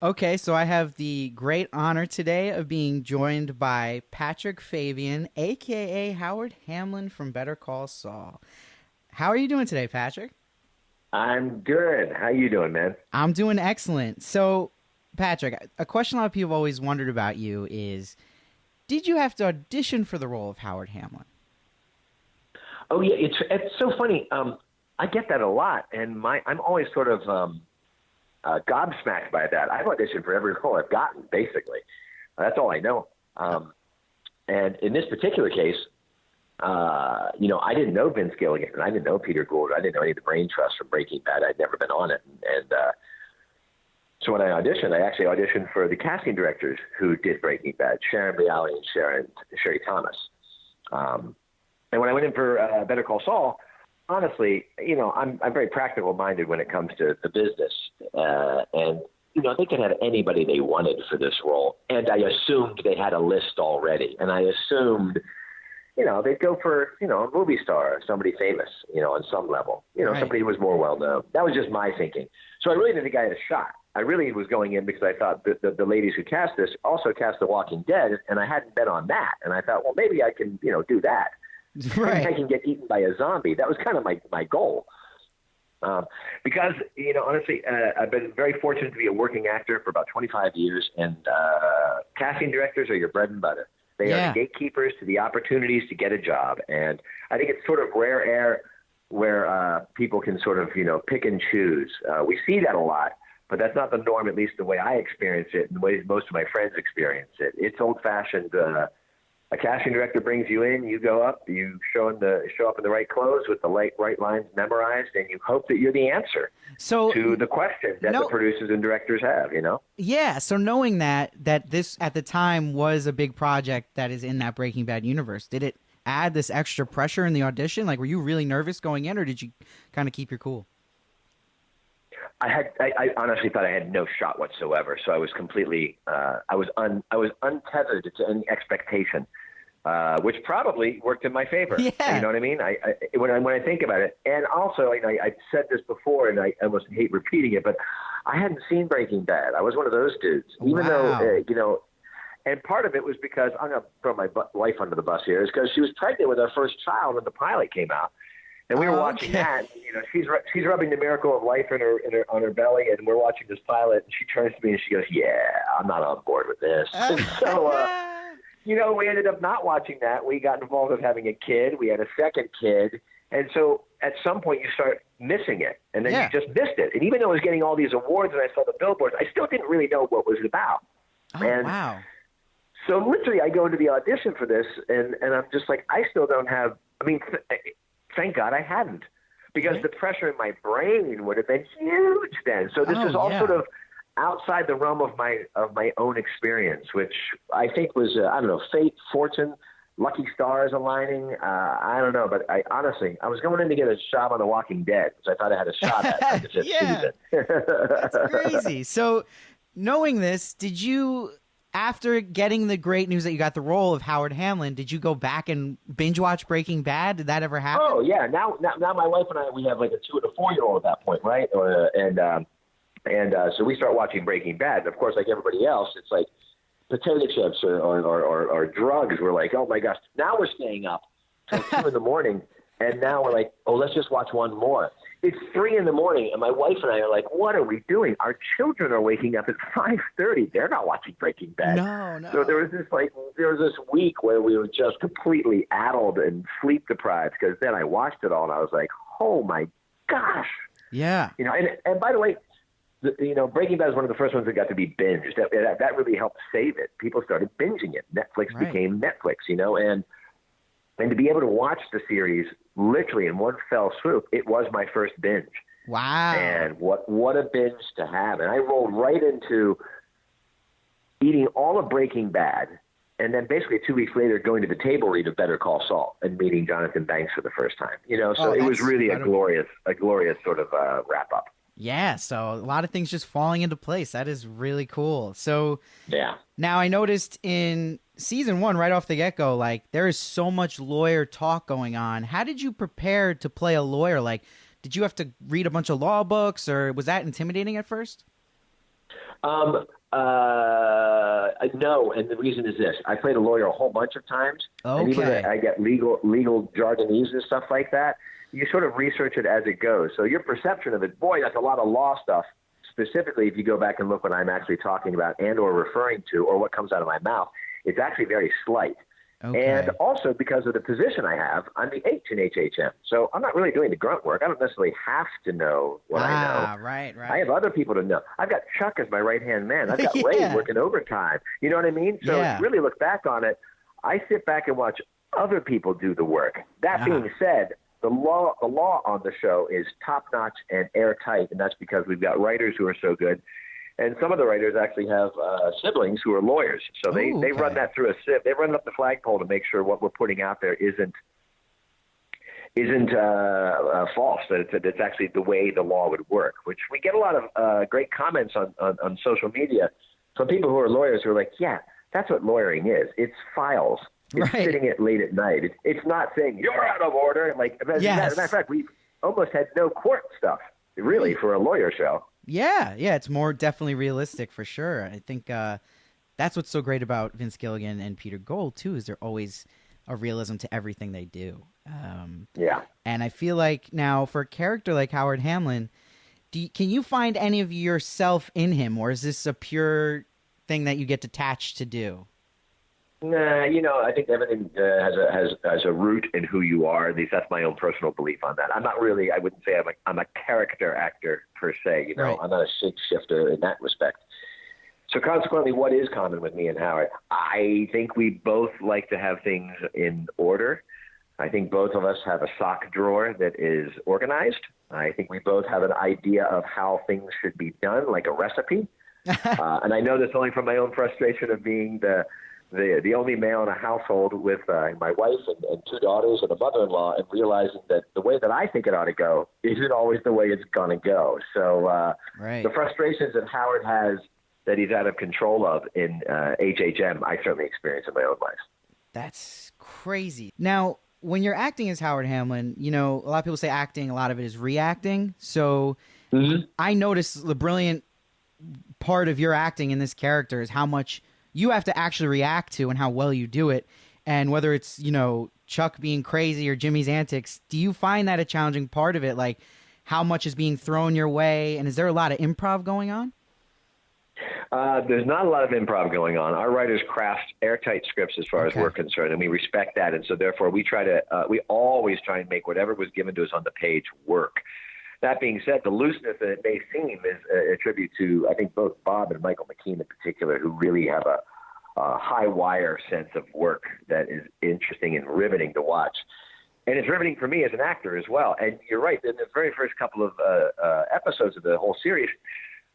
Okay, so I have the great honor today of being joined by Patrick Fabian, aka Howard Hamlin from Better Call Saul. How are you doing today, Patrick? I'm good. How you doing, man? I'm doing excellent. So, Patrick, a question a lot of people have always wondered about you is, did you have to audition for the role of Howard Hamlin? Oh yeah, it's so funny. I get that a lot, and I'm always sort of gobsmacked by that. I've auditioned for every role I've gotten, basically. That's all I know. And in this particular case, I didn't know Vince Gilligan, and I didn't know Peter Gould. I didn't know any of the brain trusts from Breaking Bad. I'd never been on it, and so when I auditioned, I actually auditioned for the casting directors who did Breaking Bad, Sharon Bialy and Sherry Thomas. And when I went in for Better Call Saul, honestly, I'm very practical minded when it comes to the business, and they could have anybody they wanted for this role, and I assumed they had a list already, and I assumed, they'd go for a movie star, somebody famous, on some level, Right. somebody who was more well known. That was just my thinking. So I really didn't think I had a shot. I really was going in because I thought the ladies who cast this also cast The Walking Dead, and I hadn't been on that, and I thought, well, maybe I can do that. Right. I can get eaten by a zombie. That was kind of my goal. Because, honestly, I've been very fortunate to be a working actor for about 25 years, and casting directors are your bread and butter. They are the gatekeepers to the opportunities to get a job. And I think it's sort of rare air where people can sort of, pick and choose. We see that a lot, but that's not the norm, at least the way I experience it and the way most of my friends experience it. It's old-fashioned. A casting director brings you in, you go up, you show up in the right clothes with the right lines memorized, and you hope that you're the answer to the question that the producers and directors have, Yeah, so knowing that this at the time was a big project that is in that Breaking Bad universe, did it add this extra pressure in the audition? Like, were you really nervous going in, or did you kind of keep your cool? I honestly thought I had no shot whatsoever, so I was completely I was untethered to any expectation, which probably worked in my favor. Yeah. You know what I mean? When I think about it, and also I've said this before, and I almost hate repeating it, but I hadn't seen Breaking Bad. I was one of those dudes, even though and part of it was because I'm gonna throw my wife under the bus here, is because she was pregnant with our first child when the pilot came out. And we were watching that. She's rubbing the miracle of life on her belly, and we're watching this pilot. And she turns to me and she goes, "Yeah, I'm not on board with this." And so, we ended up not watching that. We got involved with having a kid. We had a second kid, and so at some point you start missing it, and then you just missed it. And even though I was getting all these awards and I saw the billboards, I still didn't really know what it was about. Oh, and wow! So literally, I go to the audition for this, and I'm just like, I still don't have. I mean. Thank God I hadn't, because the pressure in my brain would have been huge then. So this is all sort of outside the realm of my own experience, which I think was fate, fortune, lucky stars aligning. I don't know, but I was going in to get a job on The Walking Dead, which I thought I had a shot at the fifth season. That's crazy. So, knowing this, did you? After getting the great news that you got the role of Howard Hamlin, did you go back and binge watch Breaking Bad? Did that ever happen? Oh yeah. Now my wife and I, we have like a 2 and a 4-year-old at that point, right? So we start watching Breaking Bad. And of course, like everybody else, it's like potato chips or drugs. We're like, oh my gosh. Now we're staying up till 2 in the morning, and now we're like, oh, let's just watch one more. It's 3 in the morning, and my wife and I are like, what are we doing? Our children are waking up at 5:30. They're not watching Breaking Bad. No. So there was this week where we were just completely addled and sleep deprived, because then I watched it all, and I was like, oh my gosh. Yeah. And by the way, Breaking Bad is one of the first ones that got to be binged. That really helped save it. People started binging it. Netflix became Netflix, and to be able to watch the series literally in one fell swoop, it was my first binge. Wow. And what a binge to have. And I rolled right into eating all of Breaking Bad, and then basically 2 weeks later going to the table read of Better Call Saul and meeting Jonathan Banks for the first time. So it was really incredible. a glorious sort of wrap up. Yeah, so a lot of things just falling into place. That is really cool. So yeah. Now I noticed in season 1, right off the get-go, like there is so much lawyer talk going on. How did you prepare to play a lawyer? Like, did you have to read a bunch of law books, or was that intimidating at first? No, and the reason is this. I played a lawyer a whole bunch of times, and even Okay. though I get legal jargonese and stuff like that, you sort of research it as it goes. So your perception of it, boy, that's a lot of law stuff, specifically if you go back and look what I'm actually talking about and or referring to or what comes out of my mouth, it's actually very slight. Okay. And also because of the position I have, I'm the H in HHM. So I'm not really doing the grunt work. I don't necessarily have to know what I know. Right. I have other people to know. I've got Chuck as my right-hand man. I've got Ray working overtime. You know what I mean? So if you really look back on it, I sit back and watch other people do the work. That being said, the law on the show is top-notch and airtight, and that's because we've got writers who are so good. And some of the writers actually have siblings who are lawyers. So they run that through a sieve. They run up the flagpole to make sure what we're putting out there isn't false, that it's actually the way the law would work, which we get a lot of great comments on social media from people who are lawyers who are like, yeah, that's what lawyering is. It's files. It's sitting it late at night. It's not saying you're out of order. Like, as a matter of fact, we've almost had no court stuff, really, for a lawyer show. Yeah, it's more definitely realistic for sure. I think that's what's so great about Vince Gilligan and Peter Gould too, is there always a realism to everything they do. And I feel like now for a character like Howard Hamlin, can you find any of yourself in him, or is this a pure thing that you get detached to do? Nah, I think everything has a root in who you are. At least that's my own personal belief on that. I'm not really, I wouldn't say I'm a character actor per se. Right. I'm not a shapeshifter in that respect. So consequently, what is common with me and Howard? I think we both like to have things in order. I think both of us have a sock drawer that is organized. I think we both have an idea of how things should be done, like a recipe. And I know this only from my own frustration of being the only male in a household with my wife and two daughters and a mother-in-law, and realizing that the way that I think it ought to go isn't always the way it's going to go. So the frustrations that Howard has that he's out of control of in HHM, I certainly experience in my own life. That's crazy. Now, when you're acting as Howard Hamlin, a lot of people say acting, a lot of it is reacting. So I noticed the brilliant part of your acting in this character is how much you have to actually react to and how well you do it. And whether it's, Chuck being crazy or Jimmy's antics, do you find that a challenging part of it? Like how much is being thrown your way? And is there a lot of improv going on? There's not a lot of improv going on. Our writers craft airtight scripts as far as we're concerned, and we respect that. And so therefore we always try and make whatever was given to us on the page work. That being said, the looseness that it may seem is a tribute to, I think, both Bob and Michael McKean in particular, who really have a high wire sense of work that is interesting and riveting to watch. And it's riveting for me as an actor as well. And you're right, in the very first couple of episodes of the whole series,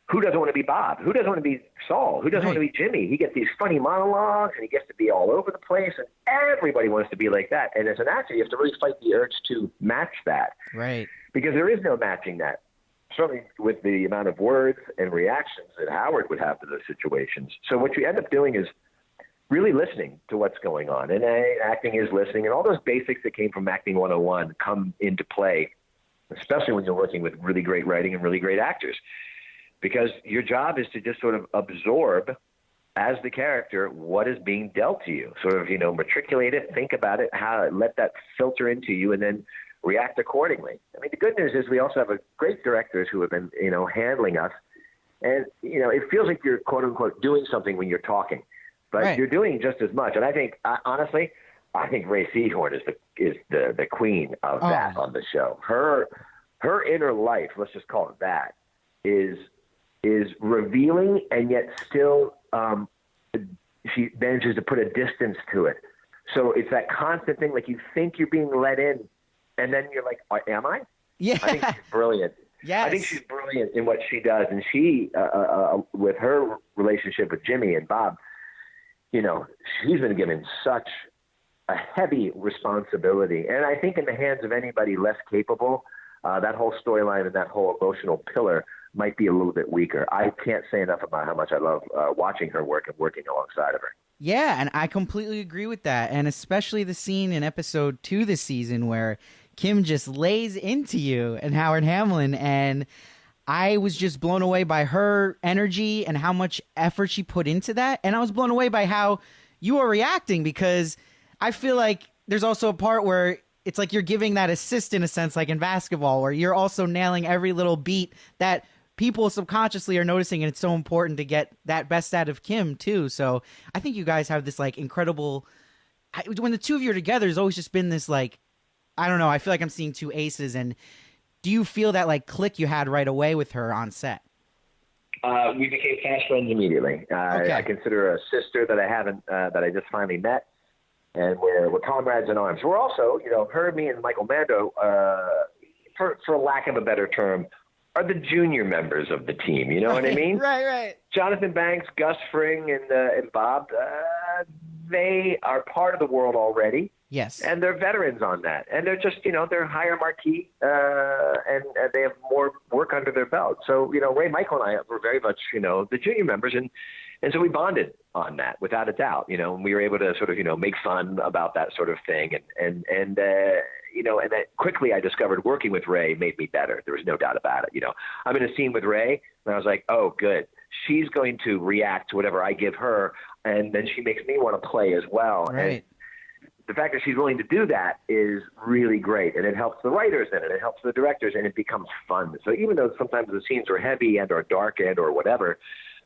who doesn't want to be Bob? Who doesn't want to be Saul? Who doesn't want to be Jimmy? He gets these funny monologues, and he gets to be all over the place, and everybody wants to be like that. And as an actor, you have to really fight the urge to match that. Right. Because there is no matching that, certainly with the amount of words and reactions that Howard would have to those situations. So what you end up doing is really listening to what's going on. And acting is listening, and all those basics that came from Acting 101 come into play, especially when you're working with really great writing and really great actors. Because your job is to just sort of absorb as the character what is being dealt to you. Sort of, matriculate it, think about it, let that filter into you, and then react accordingly. I mean, the good news is we also have great directors who have been, handling us. And, it feels like you're, quote unquote, doing something when you're talking. But you're doing just as much. And I think, honestly, Ray Seahorn is the queen of that on the show. Her inner life, let's just call it that, is revealing, and yet still she manages to put a distance to it. So it's that constant thing, like you think you're being let in, and then you're like, am I? Yeah. I think she's brilliant. Yes. I think she's brilliant in what she does. And she, with her relationship with Jimmy and Bob, she's been given such a heavy responsibility. And I think in the hands of anybody less capable, that whole storyline and that whole emotional pillar might be a little bit weaker. I can't say enough about how much I love watching her work and working alongside of her. Yeah, and I completely agree with that. And especially the scene in episode 2 this season where Kim just lays into you and Howard Hamlin. And I was just blown away by her energy and how much effort she put into that. And I was blown away by how you were reacting, because I feel like there's also a part where it's like you're giving that assist in a sense, like in basketball, where you're also nailing every little beat that people subconsciously are noticing, and it's so important to get that best out of Kim too. So I think you guys have this like incredible, when the two of you are together, there's always just been this like, I don't know, I feel like I'm seeing two aces. And do you feel that like click you had right away with her on set? We became fast friends immediately. Okay. I consider her a sister that I haven't, that I just finally met, and we're comrades in arms. We're also, her, me, and Michael Mando, for lack of a better term, are the junior members of the team. You know what I mean? Right. Jonathan Banks, Gus Fring, and Bob, they are part of the world already. Yes. And they're veterans on that. And they're just, they're higher marquee, and they have more work under their belt. So, Ray, Michael, and I were very much, the junior members. And so we bonded on that without a doubt, and we were able to sort of, make fun about that sort of thing. And then quickly I discovered working with Ray made me better. There was no doubt about it. I'm in a scene with Ray, and I was like, oh, good. She's going to react to whatever I give her, and then she makes me want to play as well. Right. And the fact that she's willing to do that is really great, and it helps the writers and it helps the directors, and it becomes fun. So even though sometimes the scenes are heavy and or dark and or whatever,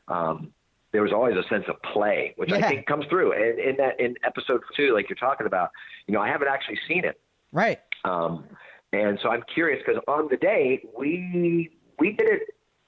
there was always a sense of play, which I think comes through. And in episode 2, like you're talking about, I haven't actually seen it. Right. And so I'm curious, because on the day we did it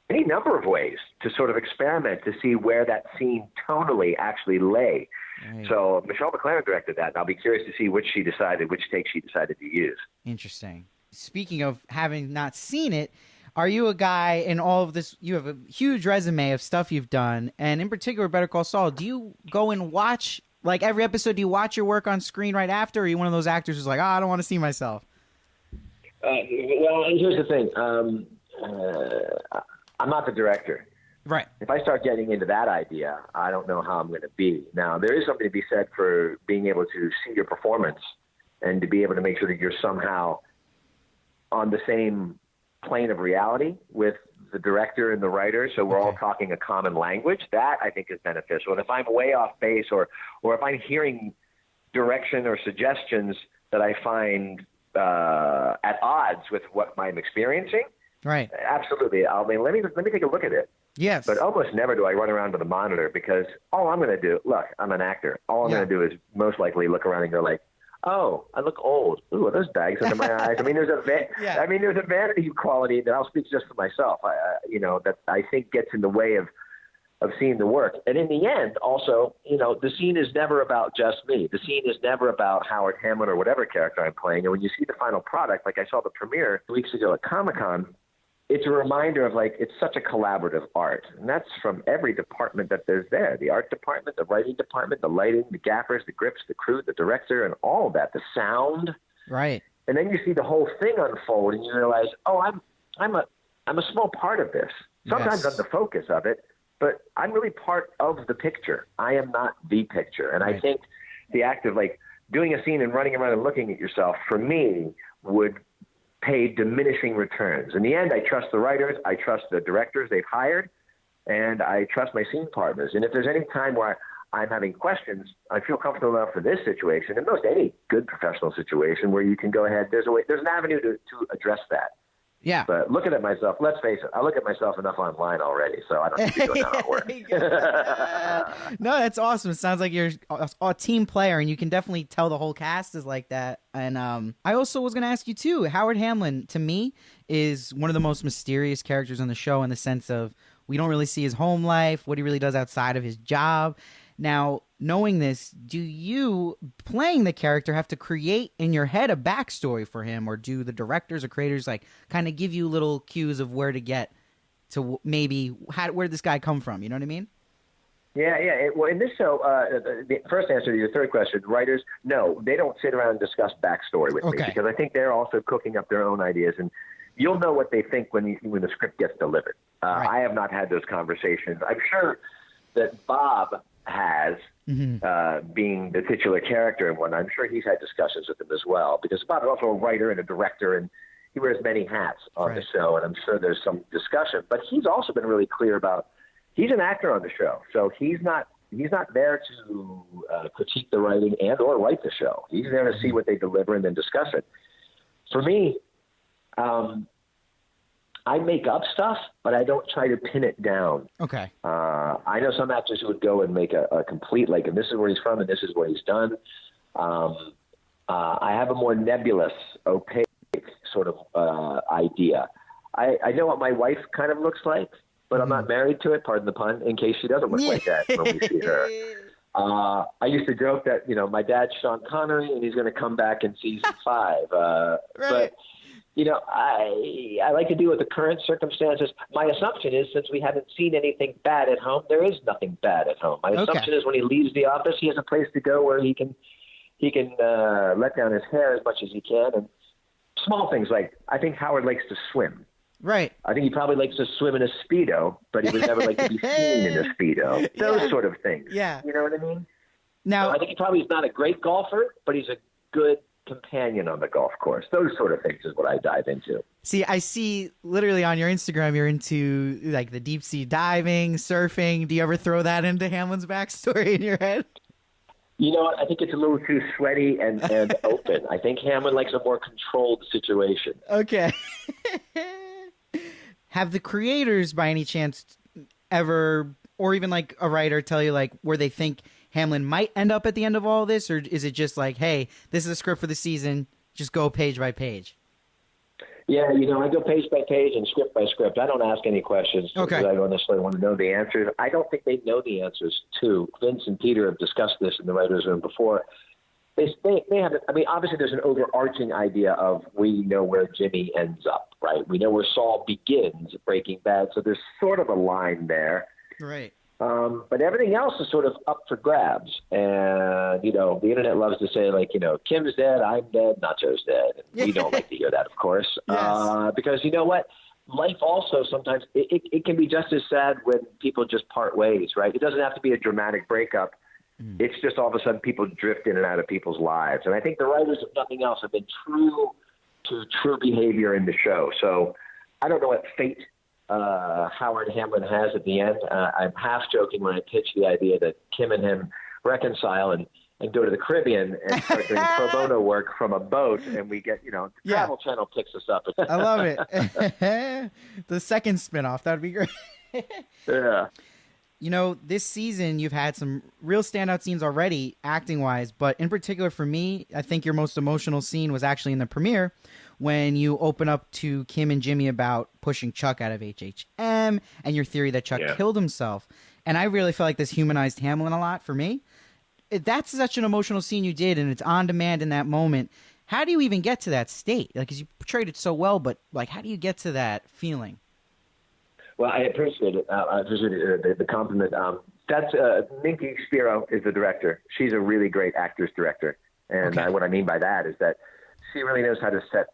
any number of ways to sort of experiment to see where that scene tonally actually lay. Right. So Michelle McLaren directed that, and I'll be curious to see which take she decided to use. Interesting. Speaking of having not seen it, are you a guy in all of this? You have a huge resume of stuff you've done, and in particular, Better Call Saul. Do you go and watch, like every episode, do you watch your work on screen right after, or are you one of those actors who's like, I don't want to see myself? Well, here's the thing. I'm not the director. Right. If I start getting into that idea, I don't know how I'm going to be. Now, there is something to be said for being able to see your performance and to be able to make sure that you're somehow on the same plane of reality with the director and the writer, so we're all talking a common language. That, I think, is beneficial. And if I'm way off base or if I'm hearing direction or suggestions that I find at odds with what I'm experiencing, right? Absolutely. I mean, let me take a look at it. Yes. But almost never do I run around to the monitor, because all I'm going to do, look, I'm an actor. All I'm going to do is most likely look around and go like, oh, I look old. Ooh, are those bags under my eyes? I mean, there's a vanity quality that I'll speak just for myself. That I think gets in the way of seeing the work. And in the end, also, the scene is never about just me. The scene is never about Howard Hamlin or whatever character I'm playing. And when you see the final product, like I saw the premiere 2 weeks ago at Comic-Con, it's a reminder of, like, it's such a collaborative art. And that's from every department that there's there. The art department, the writing department, the lighting, the gaffers, the grips, the crew, the director, and all of that, the sound. Right. And then you see the whole thing unfold, and you realize, oh, I'm a small part of this. Sometimes I'm the focus of it, but I'm really part of the picture. I am not the picture. And I think the act of, like, doing a scene and running around and looking at yourself, for me, would pay diminishing returns. In the end, I trust the writers, I trust the directors they've hired, and I trust my scene partners. And if there's any time where I'm having questions, I feel comfortable enough for this situation, and most any good professional situation, where you can go ahead, there's an avenue to address that. Yeah. But looking at myself, let's face it, I look at myself enough online already, so I don't need to be doing that on work. No, that's awesome. It sounds like you're a team player, and you can definitely tell the whole cast is like that. And I also was going to ask you, too, Howard Hamlin, to me, is one of the most mysterious characters on the show, in the sense of we don't really see his home life, what he really does outside of his job. Now, knowing this, do you, playing the character, have to create in your head a backstory for him, or do the directors or creators like kind of give you little cues of where to get to, maybe where did this guy come from? You know what I mean? Yeah. Well, in this show, the first answer to your third question, writers, no, they don't sit around and discuss backstory with me, because I think they're also cooking up their own ideas, and you'll know what they think when the script gets delivered. I have not had those conversations. I'm sure that Bob has, being the titular character and whatnot. I'm sure he's had discussions with them as well, because Bob is also a writer and a director, and he wears many hats on Right. the show, and I'm sure there's some discussion. But he's also been really clear about he's an actor on the show, so he's not there to critique the writing and or write the show. He's there to see what they deliver and then discuss it. For me, I make up stuff, but I don't try to pin it down. Okay. I know some actors who would go and make a complete, like, and this is where he's from and this is what he's done. I have a more nebulous, opaque sort of idea. I know what my wife kind of looks like, but I'm not married to it, pardon the pun, in case she doesn't look like that when we see her. I used to joke that, my dad's Sean Connery and he's going to come back in season 5. Right. But, I like to deal with the current circumstances. My assumption is, since we haven't seen anything bad at home, there is nothing bad at home. My assumption is when he leaves the office, he has a place to go where he can let down his hair as much as he can. And small things like, I think Howard likes to swim. Right. I think he probably likes to swim in a Speedo, but he would never like to be seen in a Speedo. Those sort of things. Yeah. You know what I mean? Now, I think he probably is not a great golfer, but he's a good companion on the golf course. Those sort of things is what I dive into. see, I see literally on your Instagram, you're into like the deep sea diving, surfing. Do you ever throw that into Hamlin's backstory in your head? You know what? I think it's a little too sweaty and open. I think Hamlin likes a more controlled situation. Okay. Have the creators, by any chance, ever, or even like a writer, tell you like where they think Hamlin might end up at the end of all this, or is it just like, hey, this is a script for the season, just go page by page? Yeah, I go page by page and script by script. I don't ask any questions Okay. because I don't necessarily want to know the answers. I don't think they know the answers, too. Vince and Peter have discussed this in the writer's room before. They have, obviously there's an overarching idea of we know where Jimmy ends up, right? We know where Saul begins at Breaking Bad, so there's sort of a line there. Right. But everything else is sort of up for grabs. And, the internet loves to say, like, Kim's dead, I'm dead, Nacho's dead. And we don't like to hear that, of course. Yes. Because you know what? Life also sometimes, it can be just as sad when people just part ways, right? It doesn't have to be a dramatic breakup. It's just all of a sudden people drift in and out of people's lives. And I think the writers, if nothing else, have been true to true behavior in the show. So I don't know what fate Howard Hamlin has at the end. I'm half joking when I pitch the idea that Kim and him reconcile and go to the Caribbean and start doing pro bono work from a boat, and we get, the Travel Channel picks us up. I love it. The second spinoff, that'd be great. Yeah. This season you've had some real standout scenes already, acting-wise, but in particular for me, I think your most emotional scene was actually in the premiere when you open up to Kim and Jimmy about pushing Chuck out of HHM and your theory that Chuck killed himself. And I really felt like this humanized Hamlin a lot for me. That's such an emotional scene you did, and it's on demand in that moment. How do you even get to that state? Like, 'cause you portrayed it so well, but like, how do you get to that feeling? Well, I appreciate it. I appreciate the compliment. That's Minky Spiro is the director. She's a really great actress director. And what I mean by that is that she really knows how to set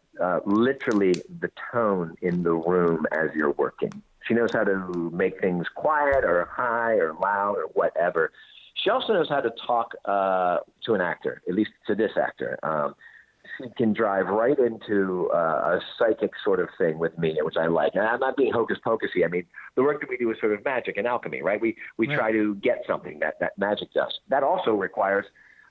literally the tone in the room as you're working. She knows how to make things quiet or high or loud or whatever. She also knows how to talk to an actor, at least to this actor. She can drive right into a psychic sort of thing with me, which I like. And I'm not being hocus pocusy. I mean, the work that we do is sort of magic and alchemy, right? We try to get something that magic does. That also requires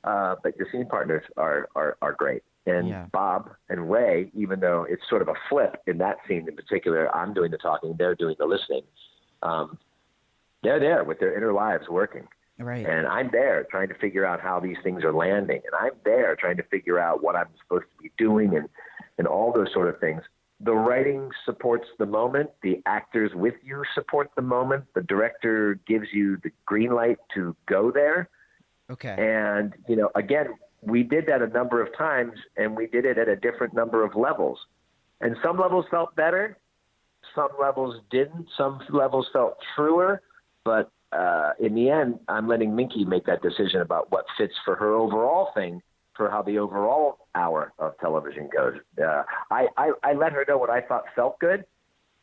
that your scene partners are great. And Bob and Ray, even though it's sort of a flip in that scene in particular, I'm doing the talking, they're doing the listening. They're there with their inner lives working. Right. And I'm there trying to figure out how these things are landing. And I'm there trying to figure out what I'm supposed to be doing and all those sort of things. The writing supports the moment. The actors with you support the moment. The director gives you the green light to go there. Okay. And, again, we did that a number of times, and we did it at a different number of levels. And some levels felt better. Some levels didn't. Some levels felt truer. But in the end, I'm letting Minky make that decision about what fits for her overall thing, for how the overall hour of television goes. I let her know what I thought felt good.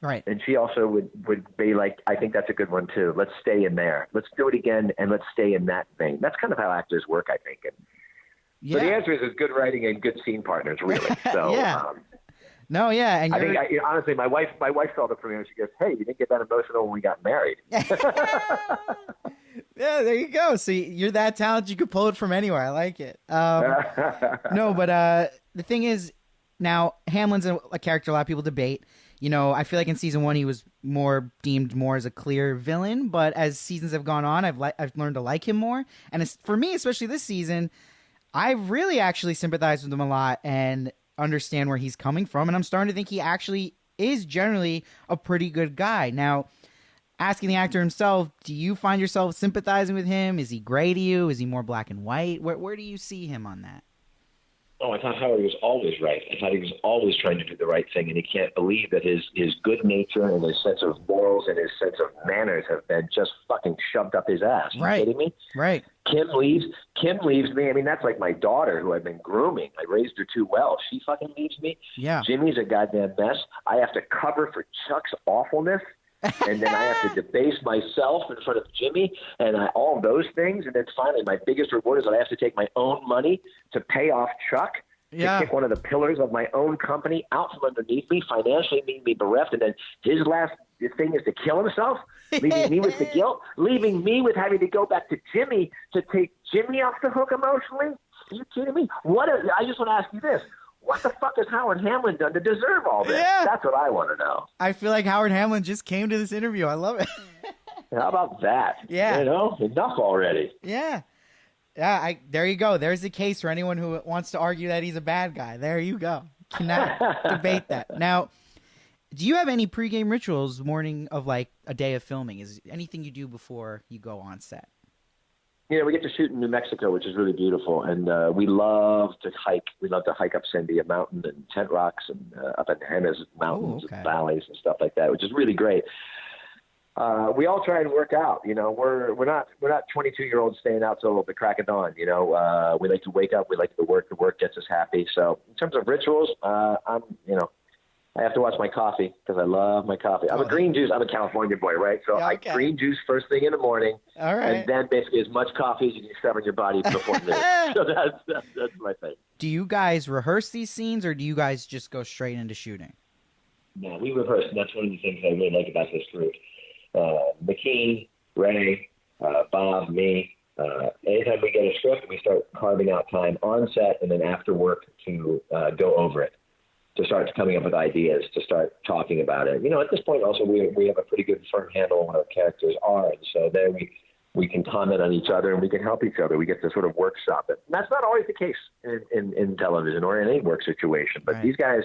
Right. And she also would be like, I think that's a good one too. Let's stay in there. Let's do it again, and let's stay in that vein. That's kind of how actors work, I think. And so the answer is good writing and good scene partners, really. So No, yeah, and honestly, my wife felt it for me, and she goes, "Hey, you didn't get that emotional when we got married." Yeah, there you go. See, you're that talented, you could pull it from anywhere. I like it. No, but the thing is, now Hamlin's a character a lot of people debate. You know, I feel like in season 1 he was deemed more as a clear villain, but as seasons have gone on, I've learned to like him more. And for me, especially this season, I've really actually sympathized with him a lot and understand where he's coming from, and I'm starting to think he actually is generally a pretty good guy. Now, asking the actor himself, do you find yourself sympathizing with him? Is he gray to you? Is he more black and white? Where do you see him on that? Oh, I thought Howard was always right. I thought he was always trying to do the right thing, and he can't believe that his good nature and his sense of morals and his sense of manners have been just fucking shoved up his ass. Right. You kidding me? Right. Kim leaves me. I mean, that's like my daughter who I've been grooming. I raised her too well. She fucking leaves me. Yeah. Jimmy's a goddamn mess. I have to cover for Chuck's awfulness. And then I have to debase myself in front of Jimmy and all those things. And then finally, my biggest reward is that I have to take my own money to pay off Chuck, to kick one of the pillars of my own company out from underneath me, financially being me bereft. And then his last thing is to kill himself, leaving me with the guilt, leaving me with having to go back to Jimmy to take Jimmy off the hook emotionally. Are you kidding me? I just want to ask you this. What the fuck has Howard Hamlin done to deserve all this? Yeah. That's what I want to know. I feel like Howard Hamlin just came to this interview. I love it. How about that? Yeah. You know, enough already. Yeah. Yeah, there you go. There's a case for anyone who wants to argue that he's a bad guy. There you go. Cannot debate that. Now, do you have any pregame rituals morning of like a day of filming? Is anything you do before you go on set? You know, we get to shoot in New Mexico, which is really beautiful, and we love to hike. We love to hike up Sandia Mountain and Tent Rocks and up in Hennes Mountains and valleys and stuff like that, which is really great. We all try and work out. You know, we're not 22-year-olds staying out till the crack of dawn. You know, we like to wake up. We like to work. The work gets us happy. So in terms of rituals, I have to watch my coffee because I love my coffee. I'm a green juice. I'm a California boy, right? So I green juice first thing in the morning, and then basically as much coffee as you can shove in your body before noon. So that's my thing. Do you guys rehearse these scenes, or do you guys just go straight into shooting? No, we rehearse, and that's one of the things I really like about this group. McKean, Ray, Bob, me. Anytime we get a script, we start carving out time on set and then after work to go over it, to start coming up with ideas, to start talking about it. You know, at this point also we have a pretty good firm handle on what our characters are, and so there we can comment on each other and we can help each other. We get to sort of workshop it. And that's not always the case in television or in any work situation, but these guys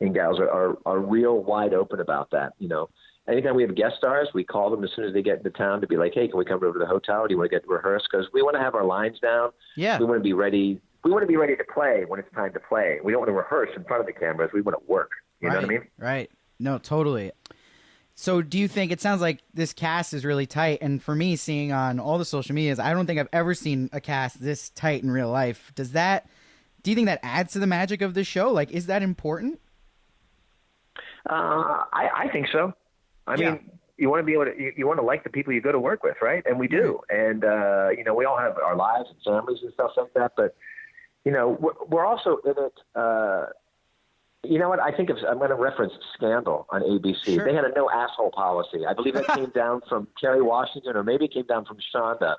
and gals are real wide open about that. You know, anytime we have guest stars, we call them as soon as they get into town to be like, hey, can we come over to the hotel? Do you want to get rehearsed? Because we want to have our lines down. Yeah. We want to be ready. We want to be ready to play when it's time to play. We don't want to rehearse in front of the cameras. We want to work. You know what I mean? Right. No, totally. So do you think, it sounds like this cast is really tight, and for me, seeing on all the social medias, I don't think I've ever seen a cast this tight in real life. Do you think that adds to the magic of the show? Like, is that important? I think so. I mean, you want to be able to, you want to like the people you go to work with, right? And we do. And, you know, we all have our lives and families and stuff like that, but, you know, we're also in it. You know what? I'm going to reference Scandal on ABC. Sure. They had a no asshole policy. I believe that came down from Kerry Washington, or maybe it came down from Shonda.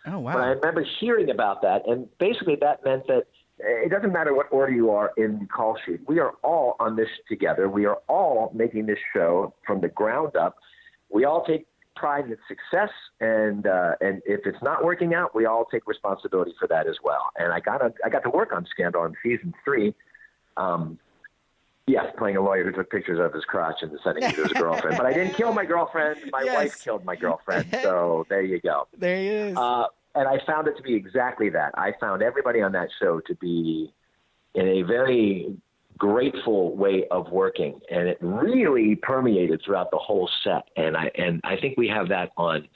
Oh, wow. But I remember hearing about that, and basically that meant that it doesn't matter what order you are in the call sheet. We are all on this together. We are all making this show from the ground up. We all take pride in its success, and if it's not working out, we all take responsibility for that as well. And I got to work on Scandal in season 3. Yes, playing a lawyer who took pictures of his crotch and sending it to his girlfriend. But I didn't kill my girlfriend. My wife killed my girlfriend. So there you go. There he is. And I found it to be exactly that. I found everybody on that show to be in a very grateful way of working, and it really permeated throughout the whole set. And I think we have that on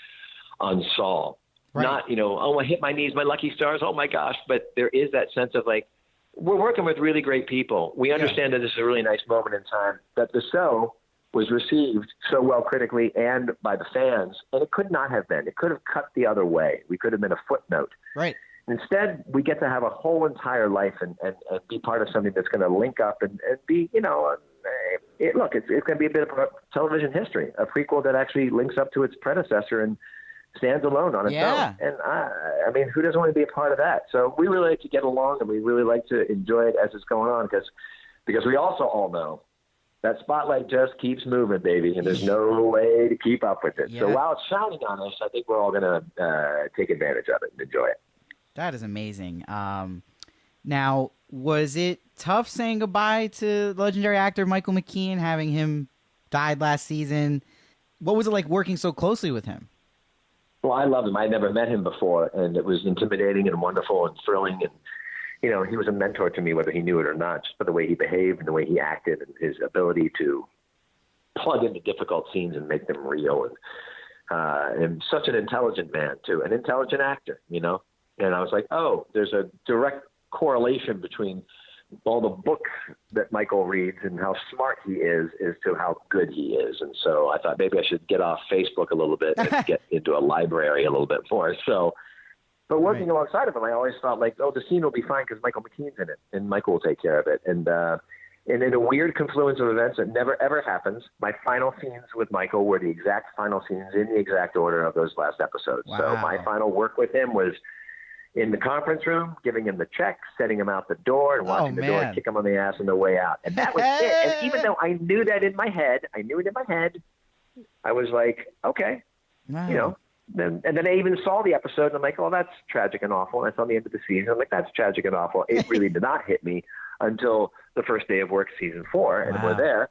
Saul. Right. Not, you know, oh, I hit my knees, my lucky stars, oh my gosh. But there is that sense of like, we're working with really great people. We understand that this is a really nice moment in time, that the show was received so well critically and by the fans, and it could not have been. It could have cut the other way. We could have been a footnote. Right. Instead, we get to have a whole entire life and be part of something that's going to link up and be, you know, it's going to be a bit of television history, a prequel that actually links up to its predecessor and stands alone on its own. And I mean, who doesn't want to be a part of that? So we really like to get along, and we really like to enjoy it as it's going on, because we also all know that spotlight just keeps moving, baby, and there's no way to keep up with it. So while it's shining on us, I think we're all going to take advantage of it and enjoy it. That is amazing. Now, was it tough saying goodbye to legendary actor Michael McKean, having him died last season? What was it like working so closely with him? Well, I love him. I never met him before, and it was intimidating and wonderful and thrilling. And, you know, he was a mentor to me, whether he knew it or not, just for the way he behaved and the way he acted and his ability to plug into difficult scenes and make them real. And such an intelligent man, too, an intelligent actor, you know. And I was like, oh, there's a direct correlation between all the books that Michael reads and how smart he is to how good he is. And so I thought maybe I should get off Facebook a little bit and get into a library a little bit more. So, but working alongside of him, I always thought like, oh, the scene will be fine because Michael McKean's in it and Michael will take care of it. And in a weird confluence of events that never, ever happens, my final scenes with Michael were the exact final scenes in the exact order of those last episodes. Wow. So my final work with him was in the conference room, giving him the check, setting him out the door, and watching the door kick him on the ass on the way out. And that was it. And even though I knew that in my head, I was like, okay, you know. And then I even saw the episode, and I'm like, oh, that's tragic and awful. And I saw the end of the season. I'm like, that's tragic and awful. It really did not hit me until the first day of work, season 4, and we're there.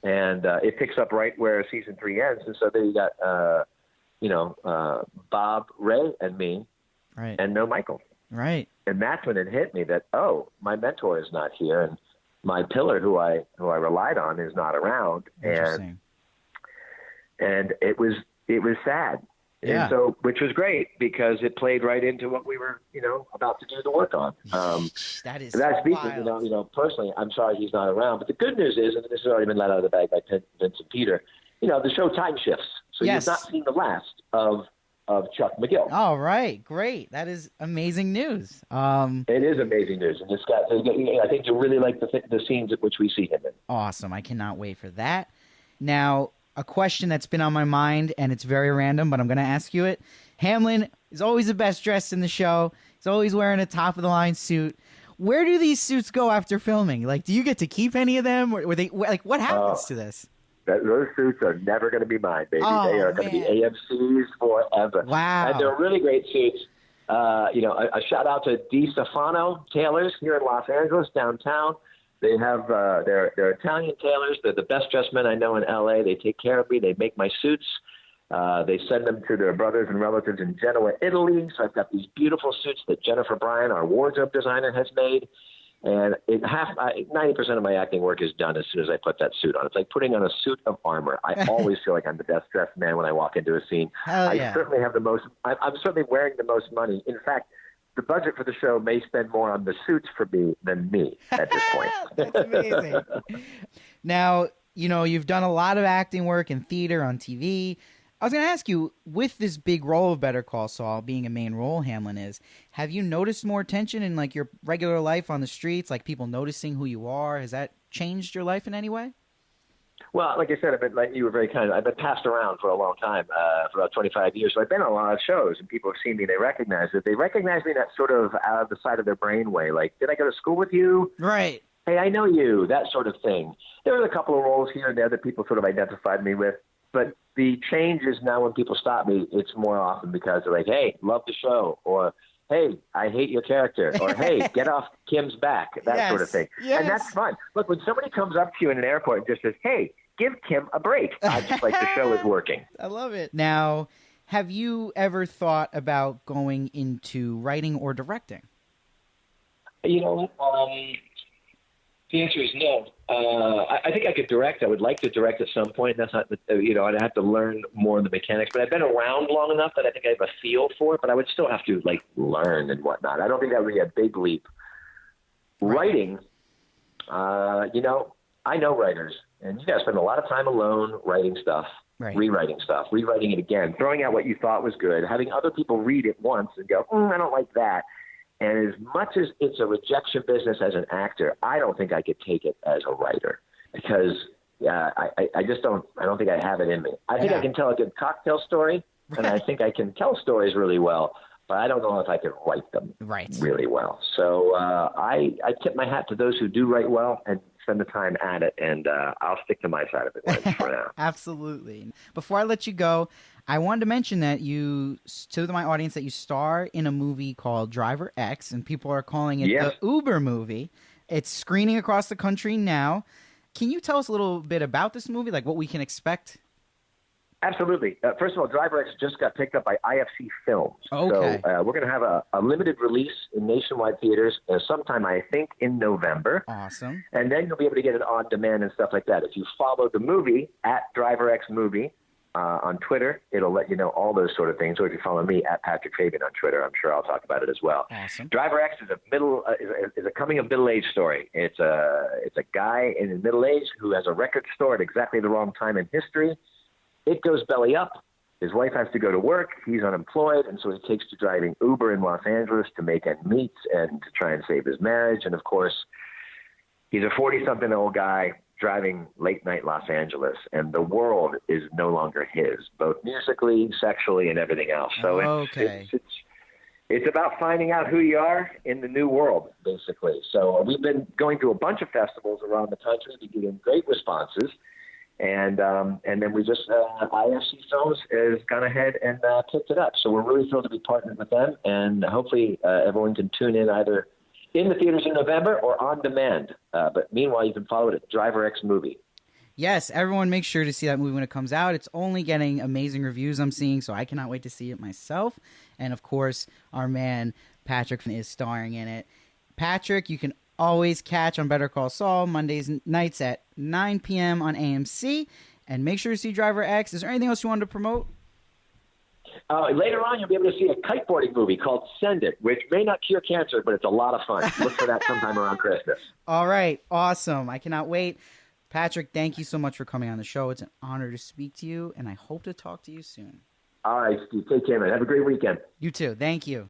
And it picks up right where season 3 ends. And so there you got, Bob, Ray, and me. Right. And no Michael. Right. And that's when it hit me that, oh, my mentor is not here, and my pillar who I relied on is not around. And it was sad. Yeah. And so, which was great because it played right into what we were, about to do the work on. That is that's wild. Personally, I'm sorry he's not around. But the good news is, and this has already been let out of the bag by Vince and Peter, the show time shifts. So you've not seen the last of Chuck McGill. All right, great. That is amazing news. It is amazing news, and I think you'll really like the scenes at which we see him in. Awesome. I cannot wait for that. Now, a question that's been on my mind, and it's very random, but I'm going to ask you it. Hamlin is always the best dressed in the show. He's always wearing a top-of-the-line suit. Where do these suits go after filming? Like, do you get to keep any of them? Or what happens to this? Those suits are never going to be mine, baby. Oh, they are going to be AMC's forever. Wow. And they're really great suits. A shout out to DiStefano Tailors here in Los Angeles, downtown. They have they're Italian tailors. They're the best dressed men I know in LA. They take care of me. They make my suits. They send them to their brothers and relatives in Genoa, Italy. So I've got these beautiful suits that Jennifer Bryan, our wardrobe designer, has made. And 90% of my acting work is done as soon as I put that suit on. It's like putting on a suit of armor. I always feel like I'm the best dressed man when I walk into a scene. I certainly have the most. I'm certainly wearing the most money. In fact, the budget for the show may spend more on the suits for me than me at this point. That's amazing. Now, you've done a lot of acting work in theater, on TV. I was going to ask you, with this big role of Better Call Saul, being a main role Hamlin is, have you noticed more tension in like your regular life on the streets, like people noticing who you are? Has that changed your life in any way? Well, like I said, you were very kind. I've been passed around for a long time, for about 25 years. So I've been on a lot of shows, and people have seen me. They recognize it. They recognize me in that sort of out of the side of their brain way. Like, did I go to school with you? Right. Hey, I know you. That sort of thing. There were a couple of roles here and there that people sort of identified me with. But the change is now when people stop me, it's more often because they're like, hey, love the show, or hey, I hate your character, or hey, get off Kim's back, that sort of thing. Yes. And that's fun. Look, when somebody comes up to you in an airport and just says, hey, give Kim a break, I just like the show is working. I love it. Now, have you ever thought about going into writing or directing? The answer is no. I think I could direct. I would like to direct at some point. That's not, I'd have to learn more of the mechanics. But I've been around long enough that I think I have a feel for it. But I would still have to learn and whatnot. I don't think that would be a big leap. Right. Writing, I know writers, and you got to spend a lot of time alone writing stuff, rewriting stuff, rewriting it again, throwing out what you thought was good, having other people read it once and go, I don't like that. And as much as it's a rejection business as an actor, I don't think I could take it as a writer because I just don't think I have it in me. I think I can tell a good cocktail story, and I think I can tell stories really well, but I don't know if I can write them really well. So I tip my hat to those who do write well and spend the time at it, and I'll stick to my side of it for now. Absolutely. Before I let you go, I wanted to mention that to my audience, that you star in a movie called Driver X, and people are calling it the Uber movie. It's screening across the country now. Can you tell us a little bit about this movie, like what we can expect? Absolutely. First of all, Driver X just got picked up by IFC Films. Okay. So we're going to have a limited release in nationwide theaters sometime, I think, in November. Awesome. And then you'll be able to get it on demand and stuff like that. If you follow the movie at Driver X Movie on Twitter, it'll let you know all those sort of things. Or if you follow me at Patrick Fabian on Twitter, I'm sure I'll talk about it as well. Awesome. Driver X is a coming of middle age story. It's a guy in his middle age who has a record store at exactly the wrong time in history. It goes belly up. His wife has to go to work. He's unemployed, and so he takes to driving Uber in Los Angeles to make ends meet and to try and save his marriage. And, of course, he's a 40-something old guy driving late-night Los Angeles, and the world is no longer his, both musically, sexually, and everything else. So it's about finding out who you are in the new world, basically. So we've been going to a bunch of festivals around the country. We've been getting great responses. And then we just, IFC Films has gone ahead and picked it up. So we're really thrilled to be partnered with them. And hopefully everyone can tune in either in the theaters in November or on demand. But meanwhile, you can follow it at Driver X Movie. Yes, everyone make sure to see that movie when it comes out. It's only getting amazing reviews I'm seeing, so I cannot wait to see it myself. And, of course, our man Patrick is starring in it. Patrick, you can always catch on Better Call Saul Mondays nights at 9 p.m. on AMC. And make sure to see Driver X. Is there anything else you wanted to promote? Later on, you'll be able to see a kiteboarding movie called Send It, which may not cure cancer, but it's a lot of fun. Look for that sometime around Christmas. All right. Awesome. I cannot wait. Patrick, thank you so much for coming on the show. It's an honor to speak to you, and I hope to talk to you soon. All right, Steve. Take care, man. Have a great weekend. You too. Thank you.